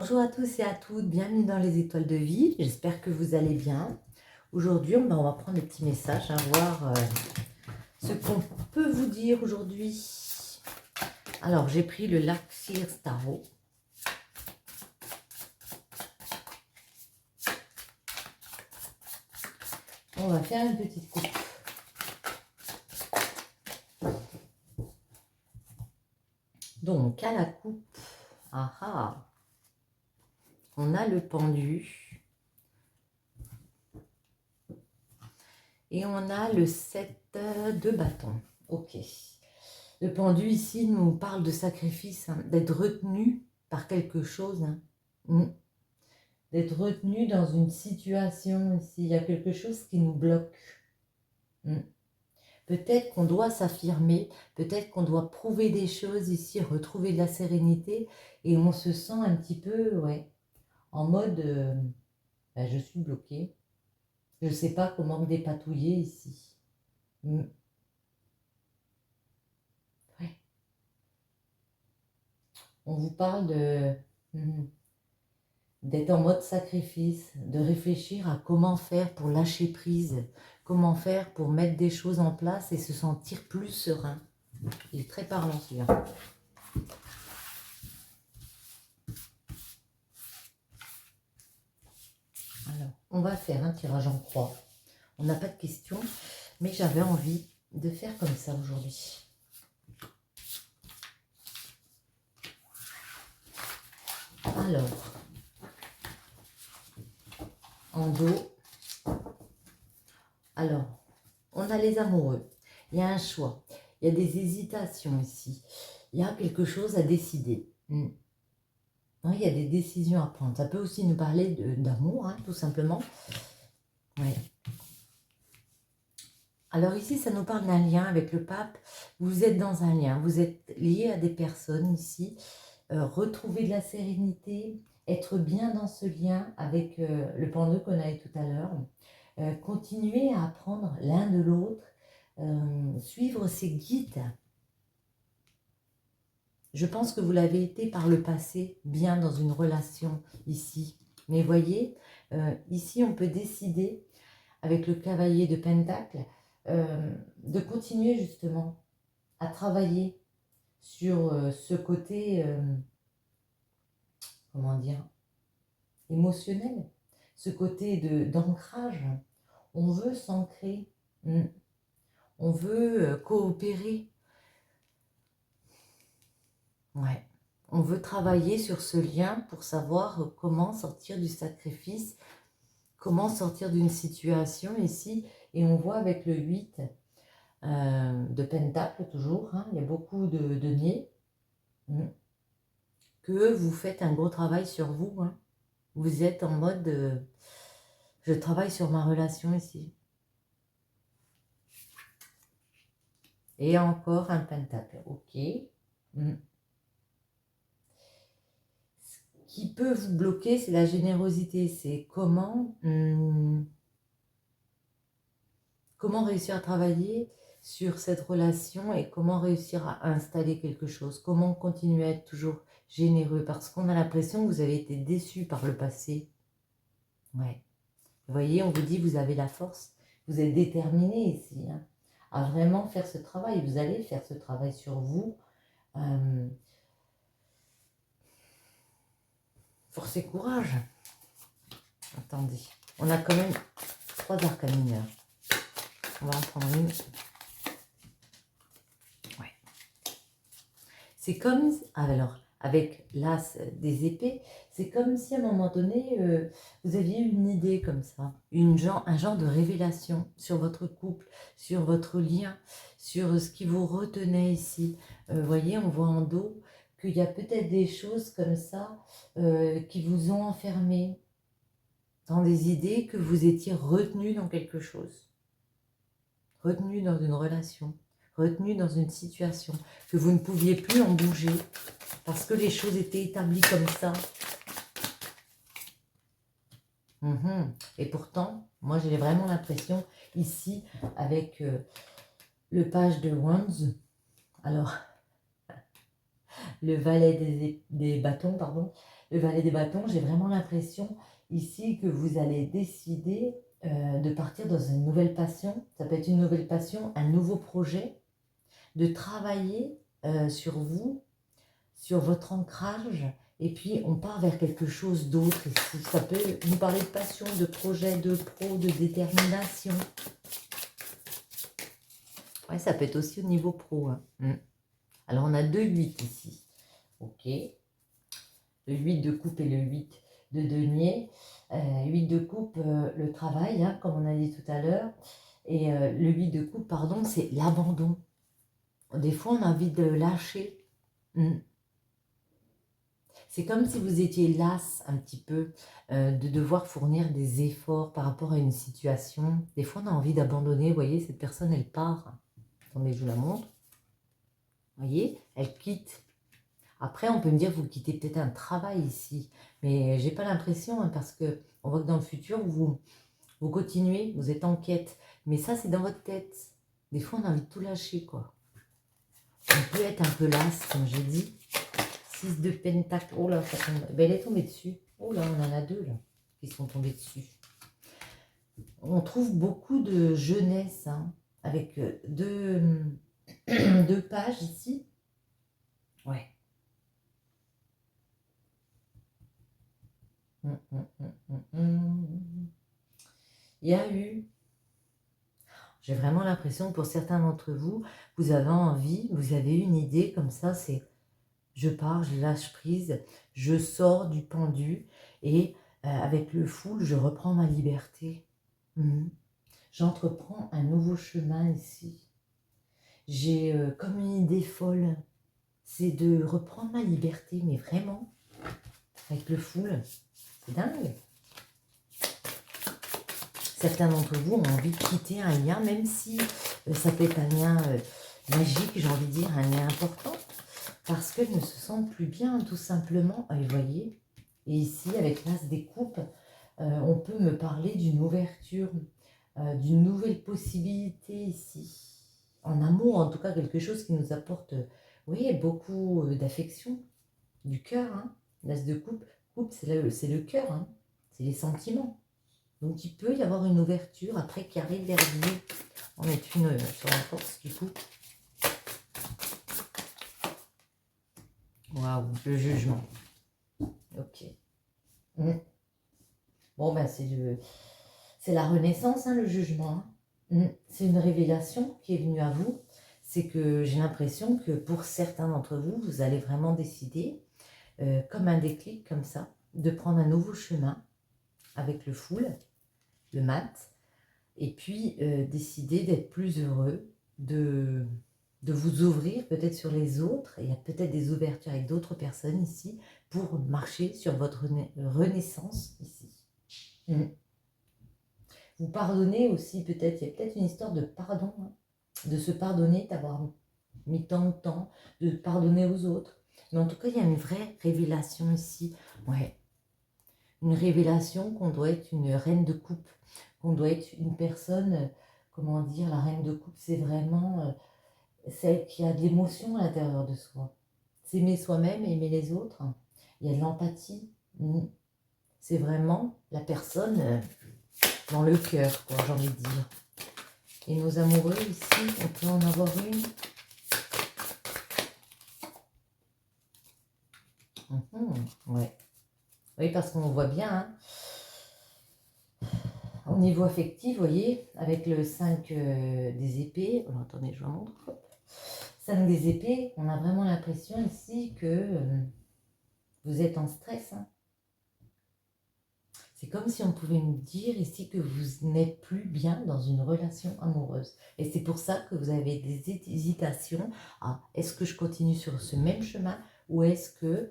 Bonjour à tous et à toutes, bienvenue dans les étoiles de vie, j'espère que vous allez bien. Aujourd'hui, on va prendre des petits messages, voir ce qu'on peut vous dire aujourd'hui. Alors, j'ai pris le Laxir Tarot. On va faire une petite coupe. Donc, à la coupe, on a le pendu. Et on a le 7 de bâton. Ok. Le pendu ici nous parle de sacrifice, d'être retenu par quelque chose. D'être retenu dans une situation ici. Il y a quelque chose qui nous bloque. Peut-être qu'on doit s'affirmer, peut-être qu'on doit prouver des choses ici, retrouver de la sérénité. Et on se sent un petit peu, en mode, je suis bloqué. Je ne sais pas comment me dépatouiller ici. On vous parle d'être en mode sacrifice, de réfléchir à comment faire pour lâcher prise, comment faire pour mettre des choses en place et se sentir plus serein. Il est très parlant celui-là. Alors, on va faire un tirage en croix. On n'a pas de questions, mais j'avais envie de faire comme ça aujourd'hui. Alors, en dos, alors, on a les amoureux. Il y a un choix. Il y a des hésitations ici. Il y a quelque chose à décider. Il y a des décisions à prendre. Ça peut aussi nous parler d'amour, tout simplement. Ouais. Alors ici, ça nous parle d'un lien avec le pape. Vous êtes dans un lien. Vous êtes lié à des personnes ici. Retrouver de la sérénité. Être bien dans ce lien avec le pendu qu'on a eu tout à l'heure. Continuer à apprendre l'un de l'autre. Suivre ses guides. Je pense que vous l'avez été par le passé, bien dans une relation ici. Mais voyez, ici on peut décider, avec le cavalier de Pentacle, de continuer justement à travailler sur ce côté, comment dire, émotionnel, ce côté d'ancrage. On veut s'ancrer, on veut coopérer. Ouais. On veut travailler sur ce lien pour savoir comment sortir du sacrifice, comment sortir d'une situation ici. Et on voit avec le 8 de Pentacle toujours, il y a beaucoup de deniers, que vous faites un gros travail sur vous. Vous êtes en mode, je travaille sur ma relation ici. Et encore un Pentacle, ok. Qui peut vous bloquer, c'est la générosité. C'est comment réussir à travailler sur cette relation et comment réussir à installer quelque chose. Comment continuer à être toujours généreux parce qu'on a l'impression que vous avez été déçu par le passé. Ouais. Vous voyez, on vous dit vous avez la force. Vous êtes déterminé ici à vraiment faire ce travail. Vous allez faire ce travail sur vous. Force et courage. Attendez, on a quand même 3 arcanes mineurs. On va en prendre une. Ouais. C'est comme, alors, avec l'as des épées, c'est comme si à un moment donné, vous aviez une idée comme ça, un genre de révélation sur votre couple, sur votre lien, sur ce qui vous retenait ici. Vous voyez, on voit en dos qu'il y a peut-être des choses comme ça qui vous ont enfermé dans des idées, que vous étiez retenu dans quelque chose, retenu dans une relation, retenu dans une situation, que vous ne pouviez plus en bouger parce que les choses étaient établies comme ça. Et pourtant, moi j'ai vraiment l'impression ici avec le page de Wands, alors le valet des bâtons, pardon, Le valet des bâtons, j'ai vraiment l'impression ici que vous allez décider de partir dans une nouvelle passion. Ça peut être une nouvelle passion, un nouveau projet, de travailler sur vous, sur votre ancrage, et puis on part vers quelque chose d'autre ici. Ça peut nous parler de passion, de projet, de pro, de détermination. Ouais, ça peut être aussi au niveau pro. Hein. Alors on a 2 8 ici. Ok. Le 8 de coupe et le 8 de denier. 8 de coupe, le travail, hein, comme on a dit tout à l'heure. Et le 8 de coupe, pardon, c'est l'abandon. Des fois, on a envie de lâcher. C'est comme si vous étiez lasse un petit peu de devoir fournir des efforts par rapport à une situation. Des fois, on a envie d'abandonner. Vous voyez, cette personne, elle part. Attendez, je vous la montre. Vous voyez, elle quitte. Après, on peut me dire, vous quittez peut-être un travail ici. Mais j'ai pas l'impression, hein, parce que on voit que dans le futur, vous continuez, vous êtes en quête. Mais ça, c'est dans votre tête. Des fois, on a envie de tout lâcher, quoi. On peut être un peu lasse, comme j'ai dit. 6 de pentacle. Oh là, ça tombe. Ben, elle est tombée dessus. Oh là, on en a 2 là qui sont tombés dessus. On trouve beaucoup de jeunesse, hein, avec deux pages ici. Ouais. Il y a eu... J'ai vraiment l'impression que pour certains d'entre vous, vous avez envie, vous avez une idée comme ça, c'est je pars, je lâche prise, je sors du pendu et avec le full, je reprends ma liberté. J'entreprends un nouveau chemin ici. J'ai comme une idée folle, c'est de reprendre ma liberté, mais vraiment, avec le full, c'est dingue. Certains d'entre vous ont envie de quitter un lien, même si ça peut être un lien magique, j'ai envie de dire, un lien important, parce qu'elles ne se sentent plus bien, tout simplement. Et vous voyez, et ici, avec l'as des coupes, on peut me parler d'une ouverture, d'une nouvelle possibilité ici. En amour, en tout cas, quelque chose qui nous apporte, oui, beaucoup d'affection, du cœur. Hein. L'as de coupe, c'est le cœur, hein. C'est les sentiments. Donc il peut y avoir une ouverture après qui arrive vers vous. On met une sur la force du coup. Waouh, le jugement. Ok. Bon ben c'est la renaissance, hein, le jugement. Hein. C'est une révélation qui est venue à vous. C'est que j'ai l'impression que pour certains d'entre vous, vous allez vraiment décider, comme un déclic comme ça, de prendre un nouveau chemin avec le full, le mat, et puis décider d'être plus heureux, de vous ouvrir peut-être sur les autres. Il y a peut-être des ouvertures avec d'autres personnes ici pour marcher sur votre renaissance ici. Vous pardonnez aussi peut-être, il y a peut-être une histoire de pardon, hein, de se pardonner, d'avoir mis tant de temps, de pardonner aux autres. Mais en tout cas, il y a une vraie révélation ici. Ouais. Une révélation qu'on doit être une reine de coupe, qu'on doit être une personne, comment dire, la reine de coupe, c'est vraiment celle qui a de l'émotion à l'intérieur de soi. S'aimer soi-même, aimer les autres. Il y a de l'empathie. C'est vraiment la personne dans le cœur, quoi, j'ai envie de dire. Et nos amoureux ici, on peut en avoir une. Ouais. Oui, parce qu'on voit bien, hein, au niveau affectif, vous voyez, avec le 5 des épées. Alors, attendez, je vous montre. 5 des épées, on a vraiment l'impression ici que vous êtes en stress. Hein. C'est comme si on pouvait me dire ici que vous n'êtes plus bien dans une relation amoureuse. Et c'est pour ça que vous avez des hésitations. Ah, est-ce que je continue sur ce même chemin ou est-ce que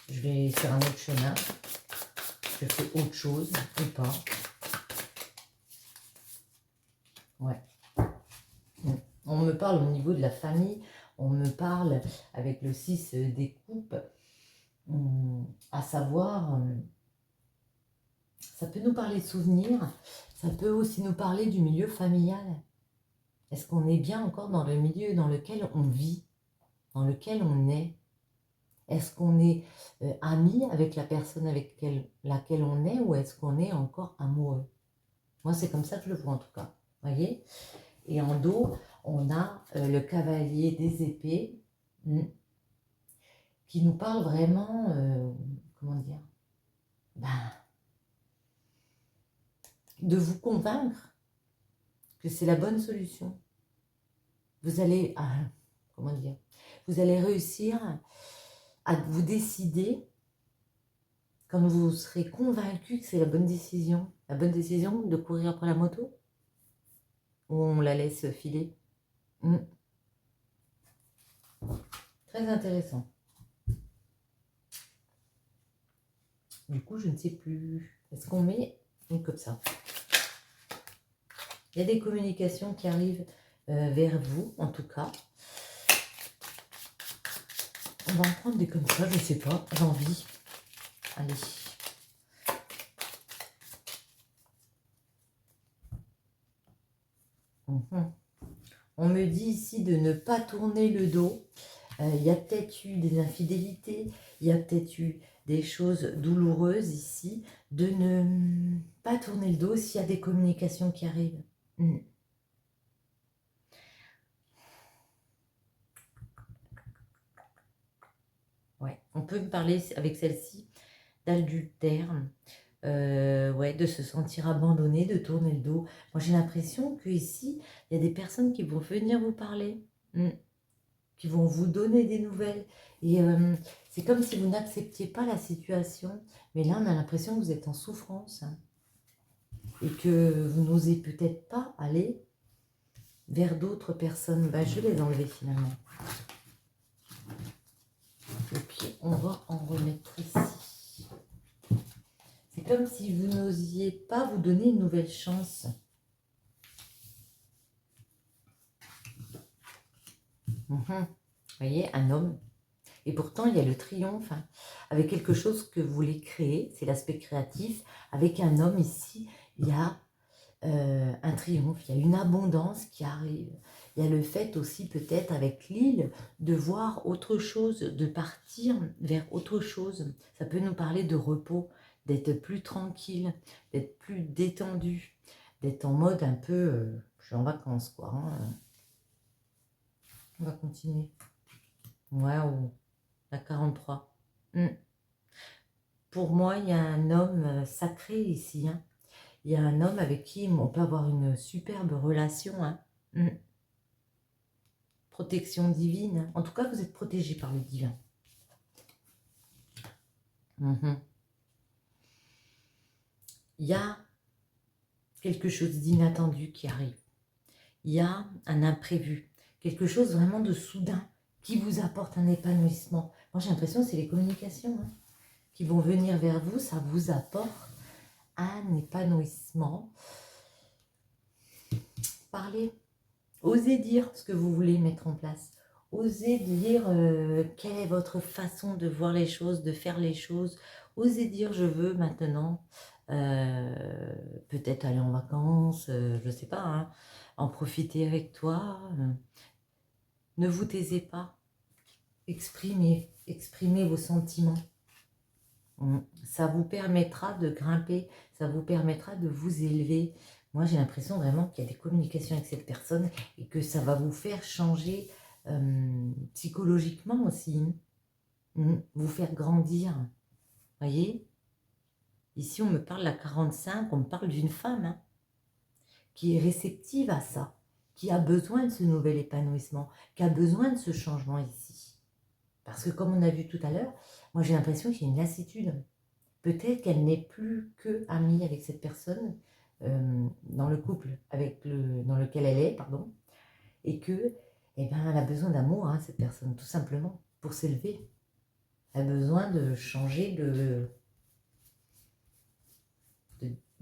je vais sur un autre chemin, je fais autre chose ou pas. Ouais. On me parle au niveau de la famille, on me parle avec le 6 des coupes, à savoir, ça peut nous parler de souvenirs, ça peut aussi nous parler du milieu familial. Est-ce qu'on est bien encore dans le milieu dans lequel on vit, dans lequel on est? Est-ce qu'on est amis avec la personne avec laquelle on est, ou est-ce qu'on est encore amoureux? Moi, c'est comme ça que je le vois en tout cas. Voyez? Et en dos, on a le cavalier des épées qui nous parle vraiment, comment dire, ben, de vous convaincre que c'est la bonne solution. Vous allez, comment dire, vous allez réussir à vous décider quand vous serez convaincu que c'est la bonne décision. La bonne décision de courir après la moto, ou on la laisse filer. Très intéressant. Du coup, je ne sais plus. Est-ce qu'on met comme ça? Il y a des communications qui arrivent vers vous, en tout cas. On va en prendre des comme ça, je ne sais pas, j'ai envie. Allez. On me dit ici de ne pas tourner le dos. Il y a peut-être eu des infidélités, il y a peut-être eu des choses douloureuses ici. De ne pas tourner le dos s'il y a des communications qui arrivent. Ouais, on peut me parler avec celle-ci d'adultère, ouais, de se sentir abandonné, de tourner le dos. Moi, j'ai l'impression que ici, il y a des personnes qui vont venir vous parler, qui vont vous donner des nouvelles. Et c'est comme si vous n'acceptiez pas la situation. Mais là, on a l'impression que vous êtes en souffrance, hein, et que vous n'osez peut-être pas aller vers d'autres personnes. Ben, je vais les enlever finalement. Et puis, on va en remettre ici. C'est comme si vous n'osiez pas vous donner une nouvelle chance. Vous voyez, un homme. Et pourtant, il y a le triomphe, hein, avec quelque chose que vous voulez créer. C'est l'aspect créatif. Avec un homme ici, il y a un triomphe. Il y a une abondance qui arrive. Il y a le fait aussi peut-être avec l'île de voir autre chose, de partir vers autre chose. Ça peut nous parler de repos, d'être plus tranquille, d'être plus détendu, d'être en mode un peu, je suis en vacances quoi. Hein. On va continuer. Waouh, la 43. Pour moi, il y a un homme sacré ici. Hein. Il y a un homme avec qui on peut avoir une superbe relation. Hein. Protection divine. En tout cas, vous êtes protégé par le divin. Il y a quelque chose d'inattendu qui arrive. Il y a un imprévu. Quelque chose vraiment de soudain qui vous apporte un épanouissement. Moi, j'ai l'impression que c'est les communications qui vont venir vers vous. Ça vous apporte un épanouissement. Parlez. Osez dire ce que vous voulez mettre en place. Osez dire quelle est votre façon de voir les choses, de faire les choses. Osez dire je veux maintenant peut-être aller en vacances, je ne sais pas, hein, en profiter avec toi. Ne vous taisez pas. Exprimez vos sentiments. Ça vous permettra de grimper, ça vous permettra de vous élever. Moi, j'ai l'impression vraiment qu'il y a des communications avec cette personne et que ça va vous faire changer psychologiquement aussi. Vous faire grandir. Voyez? Ici, on me parle de la 45, on me parle d'une femme qui est réceptive à ça, qui a besoin de ce nouvel épanouissement, qui a besoin de ce changement ici. Parce que comme on a vu tout à l'heure, moi j'ai l'impression qu'il y a une lassitude. Peut-être qu'elle n'est plus que amie avec cette personne dans le couple dans lequel elle est, pardon, et que, eh ben, elle a besoin d'amour, hein, cette personne, tout simplement, pour s'élever. Elle a besoin de changer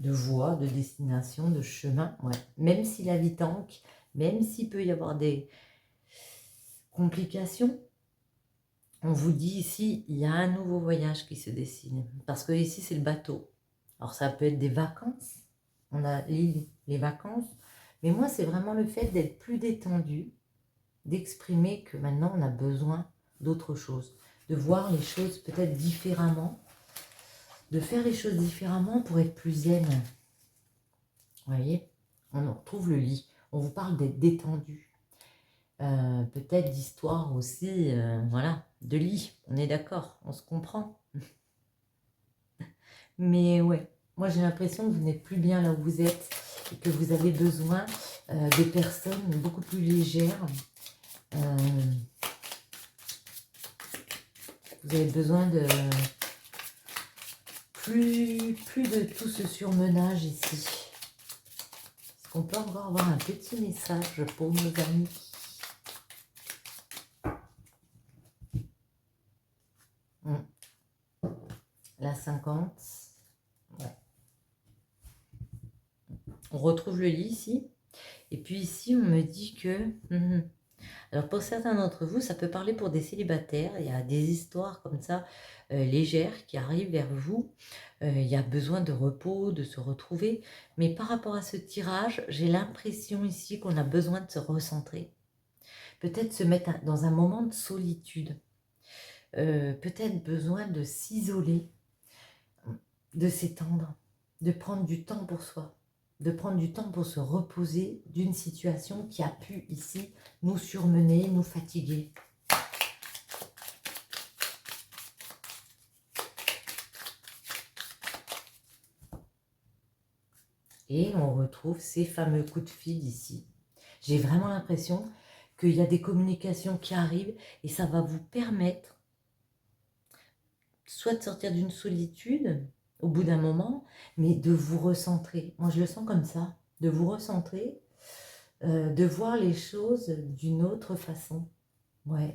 de voie, de destination, de chemin, ouais. Même si la vie tanque, même s'il peut y avoir des complications, on vous dit ici, il y a un nouveau voyage qui se dessine. Parce que ici, c'est le bateau. Alors, ça peut être des vacances. On a l'île, les vacances. Mais moi, c'est vraiment le fait d'être plus détendu, d'exprimer que maintenant, on a besoin d'autre chose. de voir les choses peut-être différemment, de faire les choses différemment pour être plus zen. Vous voyez, on retrouve le lit. On vous parle d'être détendu. Peut-être d'histoire aussi, voilà, de lit. On est d'accord, on se comprend. Mais ouais, moi j'ai l'impression que vous n'êtes plus bien là où vous êtes et que vous avez besoin de personnes beaucoup plus légères. Vous avez besoin de plus de tout ce surmenage ici. Est-ce qu'on peut encore avoir un petit message pour nos amis? La 50. Ouais. On retrouve le lit ici. Et puis ici, on me dit que... Alors pour certains d'entre vous, ça peut parler pour des célibataires. Il y a des histoires comme ça, légères, qui arrivent vers vous. Il y a besoin de repos, de se retrouver. Mais par rapport à ce tirage, j'ai l'impression ici qu'on a besoin de se recentrer. Peut-être se mettre dans un moment de solitude. Peut-être besoin de s'isoler, de s'étendre, de prendre du temps pour soi, de prendre du temps pour se reposer d'une situation qui a pu ici nous surmener, nous fatiguer. Et on retrouve ces fameux coups de fil ici. J'ai vraiment l'impression qu'il y a des communications qui arrivent et ça va vous permettre soit de sortir d'une solitude au bout d'un moment, mais de vous recentrer. Moi, je le sens comme ça, de vous recentrer, de voir les choses d'une autre façon. Ouais.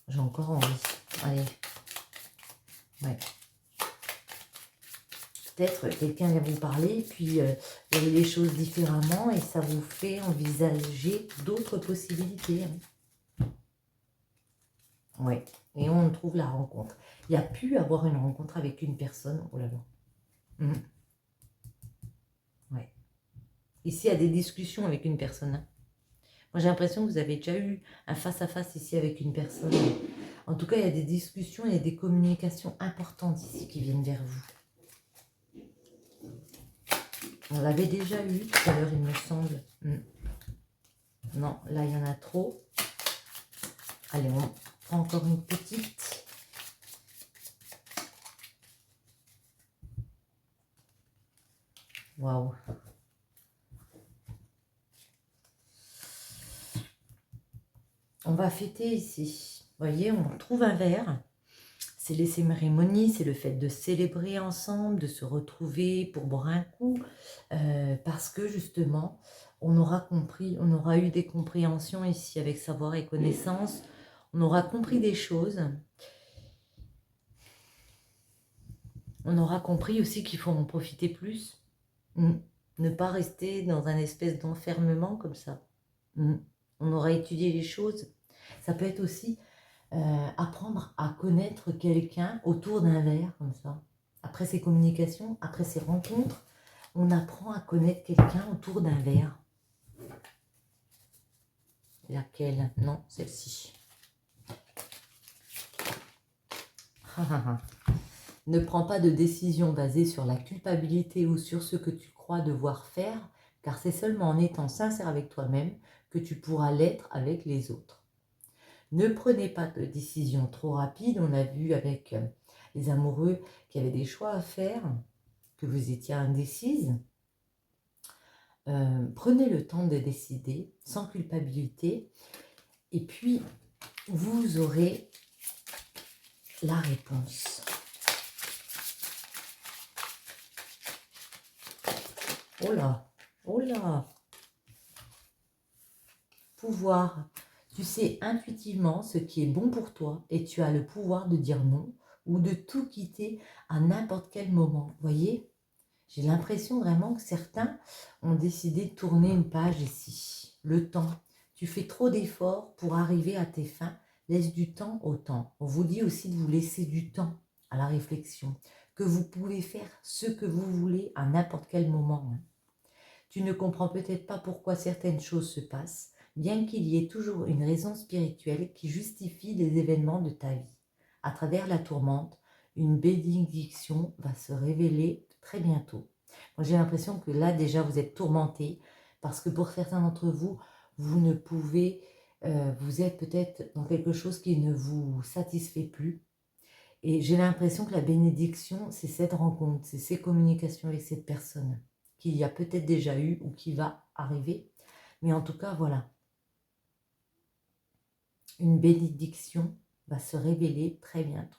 J'ai encore envie. Allez. Ouais. Peut-être quelqu'un vient vous parler, puis vous voyez les choses différemment et ça vous fait envisager d'autres possibilités. Ouais. Et on trouve la rencontre. Il y a pu avoir une rencontre avec une personne. Oh là là. Ouais. Ici, il y a des discussions avec une personne. Moi, j'ai l'impression que vous avez déjà eu un face-à-face ici avec une personne. En tout cas, il y a des discussions, il y a des communications importantes ici qui viennent vers vous. On l'avait déjà eu tout à l'heure, il me semble. Non, là, il y en a trop. Allez, on prend encore une petite. Waouh. On va fêter ici. Vous voyez, on trouve un verre. C'est les cérémonies, c'est le fait de célébrer ensemble, de se retrouver pour boire un coup. Parce que justement, on aura compris, on aura eu des compréhensions ici avec savoir et connaissance. On aura compris des choses. On aura compris aussi qu'il faut en profiter plus. Ne pas rester dans un espèce d'enfermement comme ça. On aura étudié les choses. Ça peut être aussi apprendre à connaître quelqu'un autour d'un verre, comme ça. Après ces communications, après ces rencontres, on apprend à connaître quelqu'un autour d'un verre. Laquelle? Non, celle-ci. Ne prends pas de décision basée sur la culpabilité ou sur ce que tu crois devoir faire, car c'est seulement en étant sincère avec toi-même que tu pourras l'être avec les autres. Ne prenez pas de décision trop rapide. On a vu avec les amoureux qui avaient des choix à faire, que vous étiez indécise. Prenez le temps de décider sans culpabilité et puis vous aurez la réponse. Oh là, oh là. Pouvoir. Tu sais intuitivement ce qui est bon pour toi et tu as le pouvoir de dire non ou de tout quitter à n'importe quel moment. Voyez, j'ai l'impression vraiment que certains ont décidé de tourner une page ici. Le temps. Tu fais trop d'efforts pour arriver à tes fins. Laisse du temps au temps. On vous dit aussi de vous laisser du temps à la réflexion. Que vous pouvez faire ce que vous voulez à n'importe quel moment. Tu ne comprends peut-être pas pourquoi certaines choses se passent, bien qu'il y ait toujours une raison spirituelle qui justifie les événements de ta vie. À travers la tourmente, une bénédiction va se révéler très bientôt. Moi, j'ai l'impression que là, déjà, vous êtes tourmenté, parce que pour certains d'entre vous, vous ne pouvez, vous êtes peut-être dans quelque chose qui ne vous satisfait plus. Et j'ai l'impression que la bénédiction, c'est cette rencontre, c'est ces communications avec cette personne qu'il y a peut-être déjà eu ou qui va arriver. Mais en tout cas, voilà, une bénédiction va se révéler très bientôt.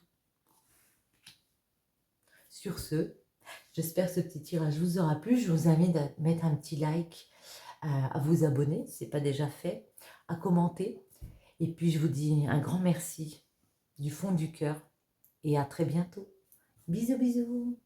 Sur ce, j'espère que ce petit tirage vous aura plu. Je vous invite à mettre un petit like, à vous abonner si ce n'est pas déjà fait, à commenter. Et puis je vous dis un grand merci du fond du cœur et à très bientôt. Bisous bisous.